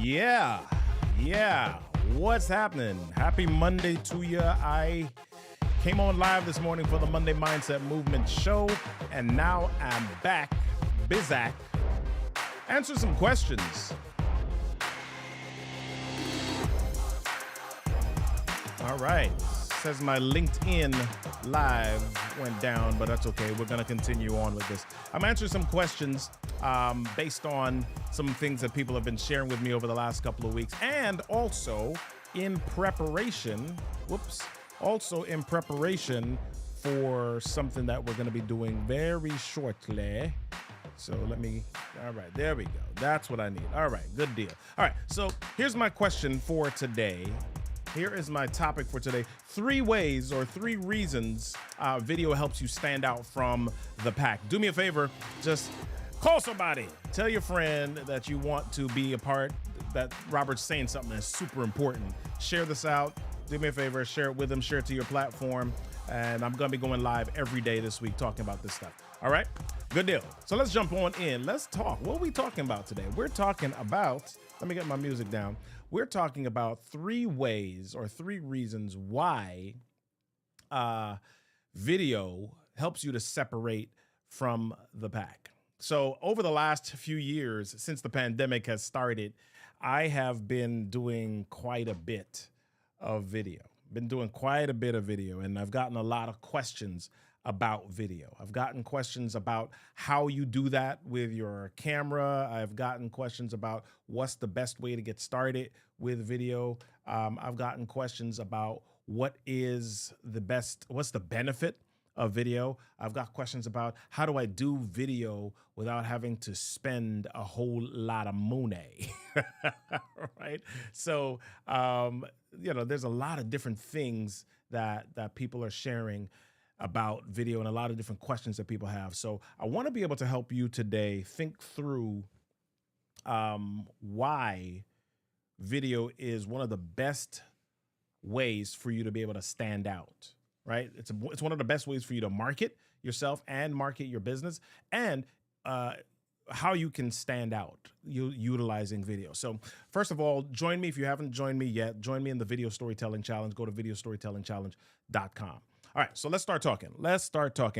Yeah. What's happening? Happy Monday to you. I came on live this morning for the Monday Mindset Movement show, and now I'm back, Bizak, answer some questions. All right. Says my LinkedIn live went down, but that's okay. We're going to continue on with this. I'm answering some questions based on some things that people have been sharing with me over the last couple of weeks, and also in preparation for something that we're going to be doing very shortly. So all right, there we go. That's what I need. All right, good deal. All right, so here's my question for today. Here is my topic for today. 3 ways or 3 reasons video helps you stand out from the pack. Do me a favor, just call somebody. Tell your friend that you want to be a part, that Robert's saying something that's super important. Share this out. Do me a favor, share it with them, share it to your platform. And I'm going to be going live every day this week talking about this stuff. All right? Good deal. So let's jump on in. Let's talk. What are we talking about today? We're talking about, let me get my music down. We're talking about 3 ways or 3 reasons why video helps you to separate from the pack. So over the last few years, since the pandemic has started, I have been doing quite a bit of video. And I've gotten a lot of questions about video. I've gotten questions about how you do that with your camera. I've gotten questions about what's the best way to get started with video. I've gotten questions about what's the benefit of video. I've got questions about how do I do video without having to spend a whole lot of money, right? So, there's a lot of different things that people are sharing about video and a lot of different questions that people have. So I want to be able to help you today think through why video is one of the best ways for you to be able to stand out. Right? It's one of the best ways for you to market yourself and market your business, and how you can stand out utilizing video. So first of all, join me if you haven't joined me yet. Join me in the Video Storytelling Challenge. Go to videostorytellingchallenge.com. All right, so let's start talking.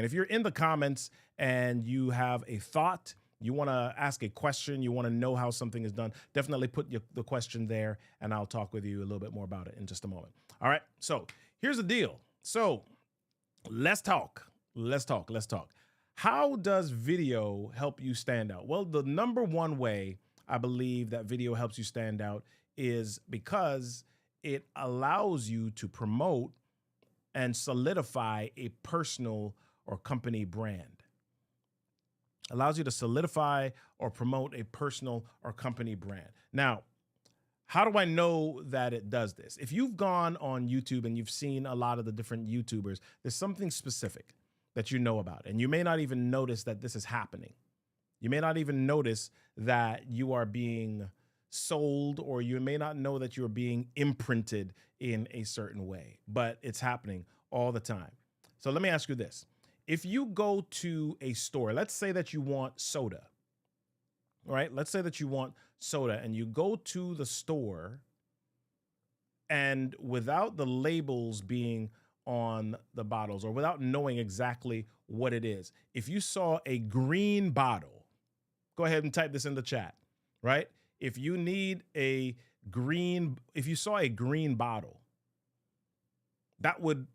If you're in the comments and you have a thought, you want to ask a question, you want to know how something is done, definitely put the question there, and I'll talk with you a little bit more about it in just a moment. All right, so here's the deal. So let's talk. How does video help you stand out? Well, the number one way I believe that video helps you stand out is because it allows you to promote and solidify a personal or company brand. Allows you to solidify or promote a personal or company brand. Now, how do I know that it does this? If you've gone on YouTube and you've seen a lot of the different YouTubers, there's something specific that you know about, and you may not even notice that this is happening. You may not even notice that you are being sold, or you may not know that you're being imprinted in a certain way, but it's happening all the time. So let me ask you this. If you go to a store, let's say that you want soda, right? Let's say that you want soda and you go to the store, and without the labels being on the bottles or without knowing exactly what it is, if you saw a green bottle, go ahead and type this in the chat, right? If you saw a green bottle, that would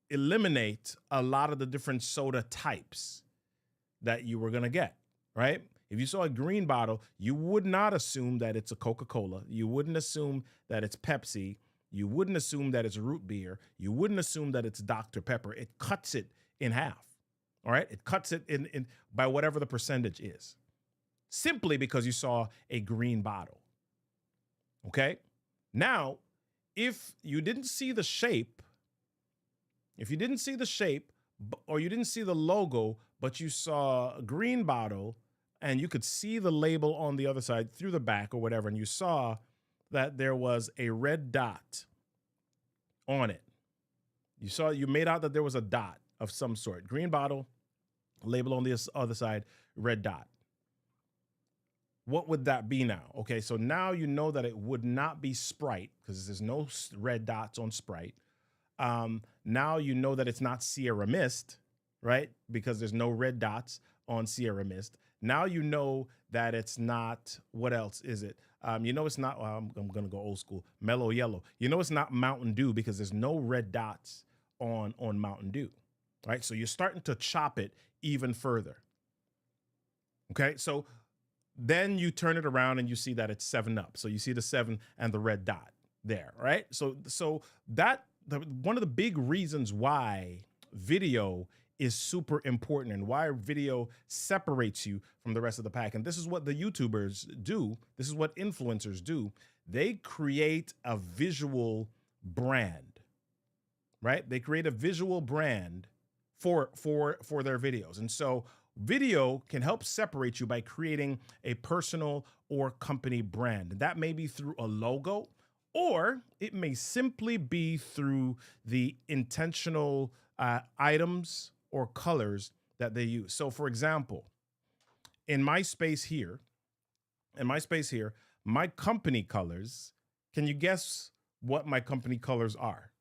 eliminate a lot of the different soda types that you were going to get, right? If you saw a green bottle, you would not assume that it's a Coca-Cola. You wouldn't assume that it's Pepsi. You wouldn't assume that it's root beer. You wouldn't assume that it's Dr. Pepper. It cuts it in half, all right? It cuts it in by whatever the percentage is, simply because you saw a green bottle, okay? Now, if you didn't see the shape, or you didn't see the logo, but you saw a green bottle, and you could see the label on the other side through the back or whatever, and you saw that there was a red dot on it. You made out that there was a dot of some sort. Green bottle, label on the other side, red dot. what would that be now? Okay, so now you know that it would not be Sprite because there's no red dots on Sprite. Now you know that it's not Sierra Mist, right? Because there's no red dots on Sierra Mist. Now you know that it's not, what else is it? You know it's not, well, I'm going to go old school, Mellow Yellow. You know it's not Mountain Dew because there's no red dots on Mountain Dew, right? So you're starting to chop it even further. Okay, so then you turn it around and you see that it's 7-Up. So you see the 7 and the red dot there, right? So that one of the big reasons why video is super important and why video separates you from the rest of the pack. And this is what the YouTubers do. This is what influencers do. They create a visual brand, right? They create a visual brand for their videos. And so video can help separate you by creating a personal or company brand. That may be through a logo, or it may simply be through the intentional items or colors that they use. So for example, in my space here, my company colors, can you guess what my company colors are?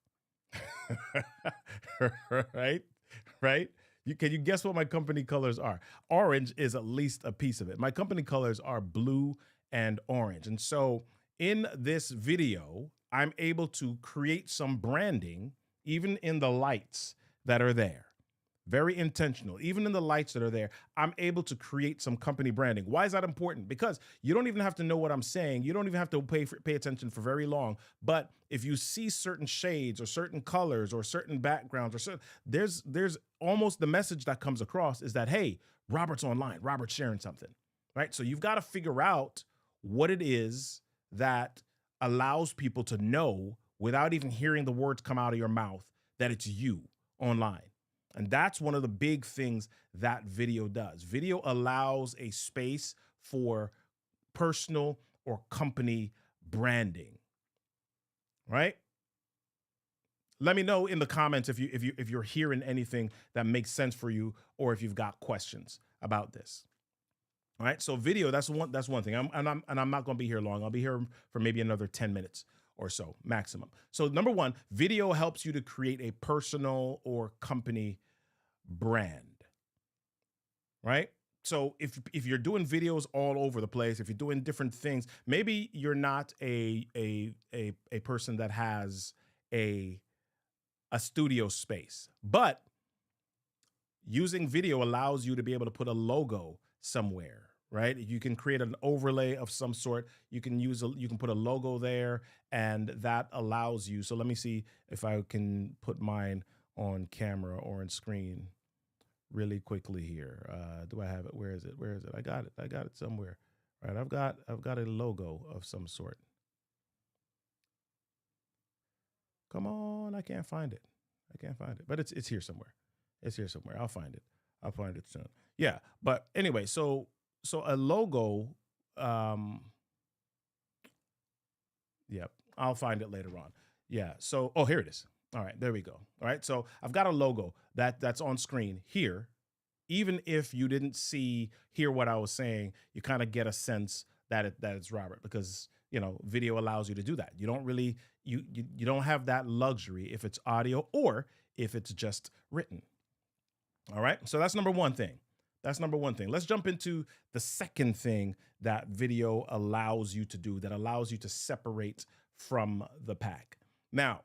Right? Can you guess what my company colors are? Orange is at least a piece of it. My company colors are blue and orange. And so in this video, I'm able to create some branding, even in the lights that are there. Very intentional. Even in the lights that are there, I'm able to create some company branding. Why is that important? Because you don't even have to know what I'm saying. You don't even have to pay attention for very long. But if you see certain shades or certain colors or certain backgrounds or certain, there's almost the message that comes across is that, hey, Robert's online, Robert's sharing something, right? So you've got to figure out what it is that allows people to know without even hearing the words come out of your mouth that it's you online. And that's one of the big things that video does. Video allows a space for personal or company branding, right? Let me know in the comments if you're hearing anything that makes sense for you, or if you've got questions about this. All right. So video, that's one thing. I'm not going to be here long. I'll be here for maybe another 10 minutes or so maximum. So number one, video helps you to create a personal or company brand, right? So if you're doing videos all over the place, if you're doing different things, maybe you're not a person that has a studio space, but using video allows you to be able to put a logo somewhere, right? You can create an overlay of some sort. You can put a logo there, and that allows you. So let me see if I can put mine on camera or on screen really quickly here. Do I have it? Where is it? I got it somewhere. All right. I've got a logo of some sort. Come on, I can't find it. But it's here somewhere. I'll find it soon. Yeah. But anyway, so a logo, yep, I'll find it later on. Yeah. So, oh, here it is. All right, there we go. All right. So I've got a logo that's on screen here. Even if you didn't hear what I was saying, you kind of get a sense that it's Robert, because video allows you to do that. You don't really you don't have that luxury if it's audio or if it's just written. All right. So that's number one thing. Let's jump into the second thing that video allows you to do, that allows you to separate from the pack. Now,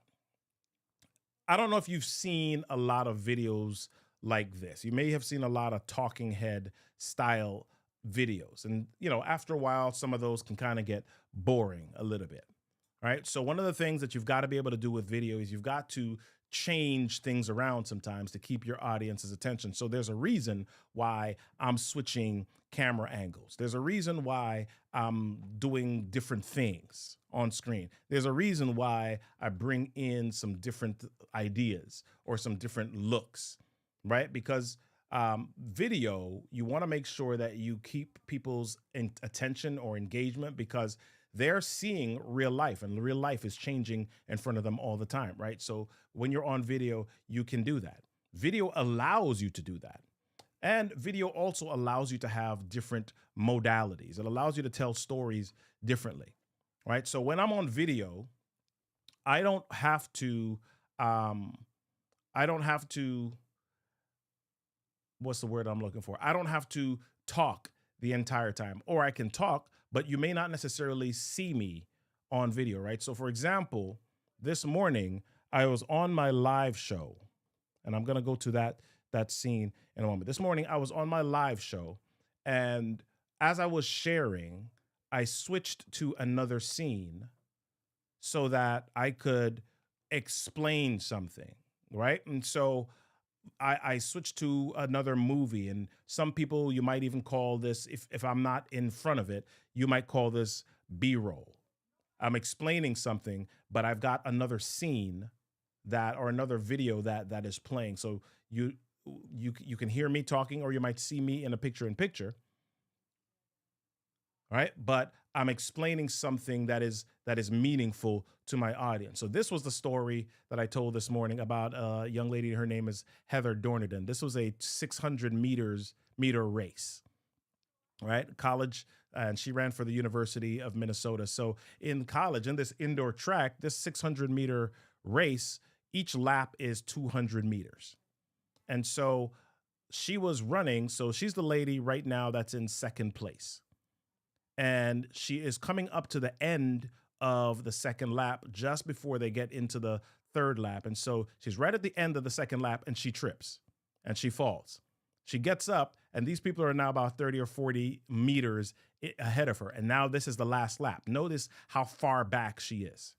I don't know if you've seen a lot of videos like this. You may have seen a lot of talking head style videos. And, after a while, some of those can kind of get boring a little bit. Right. So one of the things that you've got to be able to do with video is you've got to change things around sometimes to keep your audience's attention. So there's a reason why I'm switching camera angles. There's a reason why I'm doing different things on screen. There's a reason why I bring in some different ideas or some different looks, right? Because video, you want to make sure that you keep people's attention or engagement, because they're seeing real life, and real life is changing in front of them all the time, right? So when you're on video, you can do that. Video allows you to do that. And video also allows you to have different modalities. It allows you to tell stories differently, right? So when I'm on video, I don't have to, um, I don't have to, what's the word I'm looking for? I don't have to talk the entire time, or I can talk, but you may not necessarily see me on video, right? So for example, this morning I was on my live show, and I'm going to go to that scene in a moment. This morning I was on my live show, and as I was sharing, I switched to another scene so that I could explain something, right? And so I switched to another movie, and some people, you might even call this, if I'm not in front of it, you might call this B-roll. I'm explaining something, but I've got another scene that, or another video that is playing. So you can hear me talking, or you might see me in a picture in picture, right? But I'm explaining something that is meaningful to my audience. So this was the story that I told this morning about a young lady. Her name is Heather Dorniden. This was a 600 meter race, right? College, and she ran for the University of Minnesota. So in college, in this indoor track, this 600-meter race, each lap is 200 meters. And so she was running. So she's the lady right now that's in second place, and she is coming up to the end of the second lap just before they get into the third lap. And so she's right at the end of the second lap, and she trips and she falls. She gets up, and these people are now about 30 or 40 meters ahead of her. And now this is the last lap. Notice how far back she is.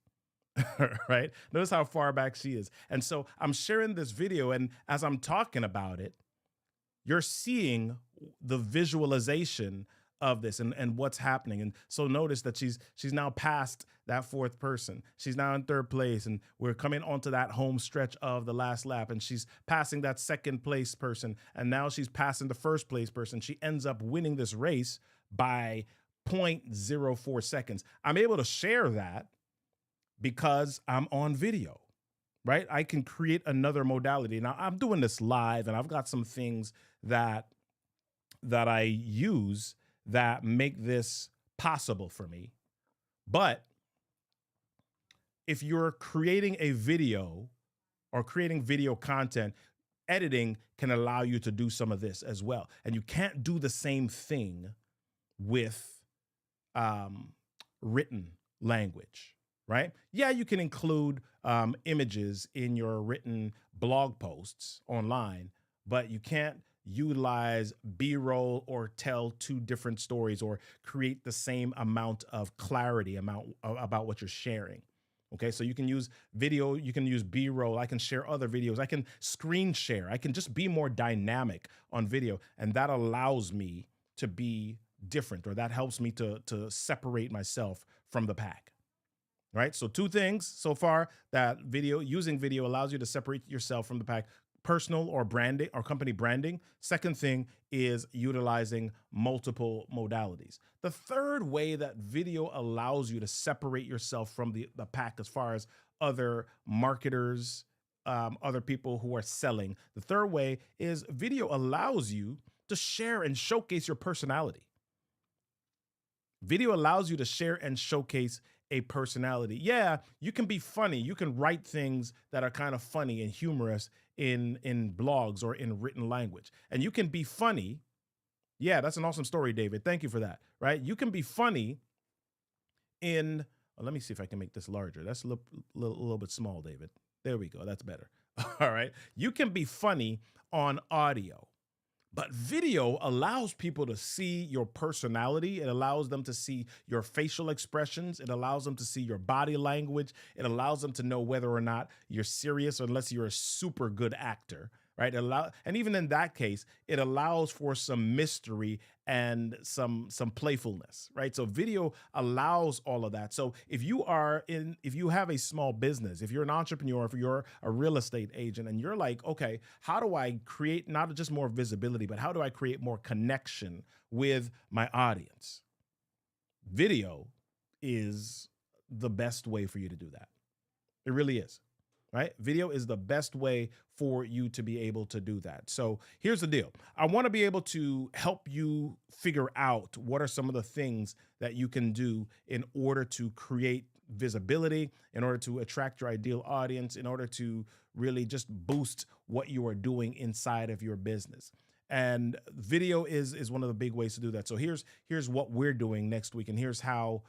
Right? Notice how far back she is. And so I'm sharing this video, and as I'm talking about it, you're seeing the visualization of this and what's happening. And so notice that she's now past that fourth person. She's now in third place, and we're coming onto that home stretch of the last lap, and she's passing that second place person, and now she's passing the first place person. She ends up winning this race by 0.04 seconds. I'm able to share that because I'm on video, right? I can create another modality. Now I'm doing this live, and I've got some things that I use that make this possible for me. But if you're creating a video or creating video content, editing can allow you to do some of this as well. And you can't do the same thing with written language, right? Yeah, you can include images in your written blog posts online, but you can't utilize B-roll or tell two different stories or create the same amount of clarity about what you're sharing. Okay, so you can use video, you can use B-roll, I can share other videos, I can screen share, I can just be more dynamic on video, and that allows me to be different, or that helps me to separate myself from the pack. Right? So two things so far that using video allows you to separate yourself from the pack: personal or branding or company branding. Second thing is utilizing multiple modalities. The third way that video allows you to separate yourself from the pack, as far as other marketers, other people who are selling, the third way is video allows you to share and showcase your personality. Video allows you to share and showcase a personality. Yeah, you can be funny. You can write things that are kind of funny and humorous in blogs or in written language. And you can be funny. Yeah, that's an awesome story, David. Thank you for that. Right? You can be funny in, let me see if I can make this larger. That's a little bit small, David. There we go. That's better. All right. You can be funny on audio. But video allows people to see your personality. It allows them to see your facial expressions. It allows them to see your body language. It allows them to know whether or not you're serious, or unless you're a super good actor, right? And even in that case, it allows for some mystery and some playfulness, right? So video allows all of that. So if you have a small business, if you're an entrepreneur, if you're a real estate agent, and you're like, okay, how do I create not just more visibility, but how do I create more connection with my audience? Video is the best way for you to do that. It really is. right? Video is the best way for you to be able to do that. So here's the deal. I want to be able to help you figure out what are some of the things that you can do in order to create visibility, in order to attract your ideal audience, in order to really just boost what you are doing inside of your business. And video is one of the big ways to do that. So here's what we're doing next week, and here's how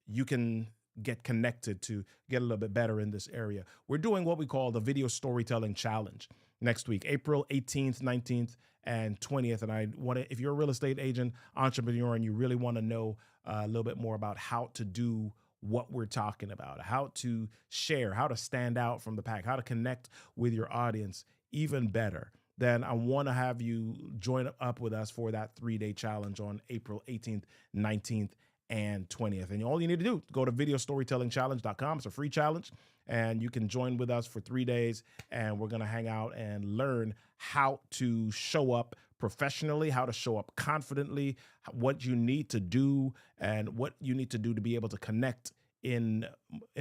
you can get connected to get a little bit better in this area. We're doing what we call the Video Storytelling Challenge next week, April 18th, 19th, and 20th. And I want to, if you're a real estate agent, entrepreneur, and you really want to know a little bit more about how to do what we're talking about, how to share, how to stand out from the pack, how to connect with your audience even better, then I want to have you join up with us for that 3-day challenge on April 18th, 19th, and 20th. And all you need to do, go to videostorytellingchallenge.com. It's a free challenge, and you can join with us for 3 days, and we're going to hang out and learn how to show up professionally, how to show up confidently, what you need to do, and what you need to do to be able to connect in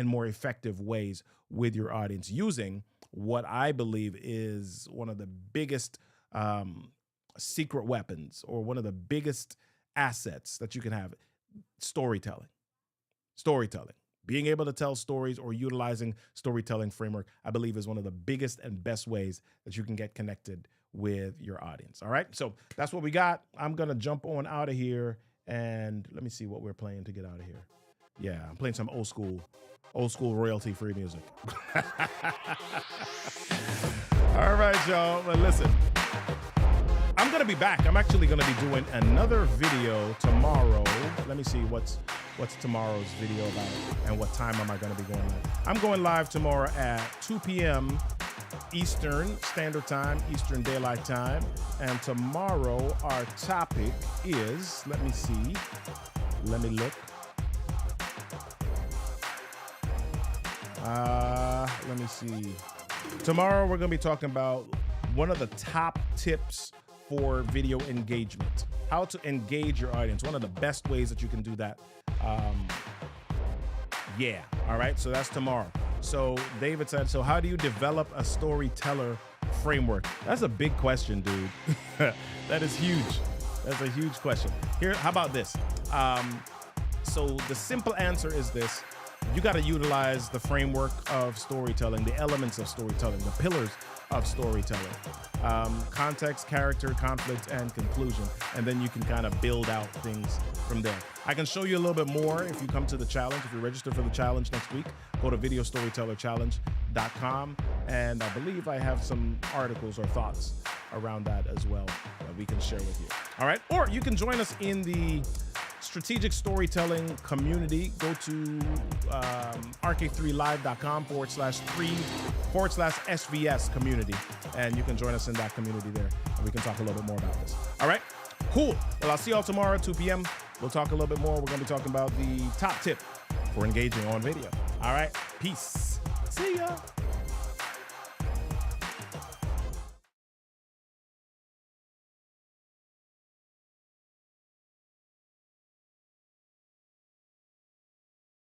more effective ways with your audience using what I believe is one of the biggest secret weapons, or one of the biggest assets that you can have: storytelling. Being able to tell stories, or utilizing storytelling framework, I believe, is one of the biggest and best ways that you can get connected with your audience. All right, so that's what we got. I'm gonna jump on out of here, and let me see what we're playing to get out of here. Yeah, I'm playing some old school royalty-free music. All right, y'all. Well, listen, I'm going to be back. I'm actually going to be doing another video tomorrow. Let me see what's tomorrow's video about, and what time am I going to be going live. I'm going live tomorrow at 2 p.m. Eastern Standard Time, Eastern Daylight Time. And tomorrow our topic is, let me look. Let me see. Tomorrow we're going to be talking about one of the top tips for video engagement. How to engage your audience. One of the best ways that you can do that. Yeah. All right. So that's tomorrow. So David said, so how do you develop a storyteller framework? That's a big question, dude. That is huge. That's a huge question. Here, how about this? So the simple answer is this. You got to utilize the framework of storytelling, the elements of storytelling, the pillars of storytelling: context, character, conflict, and conclusion. And then you can kind of build out things from there. I can show you a little bit more if you come to the challenge. If you register for the challenge next week, go to videostorytellerchallenge.com. And I believe I have some articles or thoughts around that as well that we can share with you. All right. Or you can join us in the strategic storytelling community. Go to rk3live.com/3/SVS community, and you can join us in that community there, and we can talk a little bit more about this. All right, cool. Well, I'll see y'all tomorrow at 2 p.m. We'll talk a little bit more. We're going to be talking about the top tip for engaging on video. All right, peace. See ya.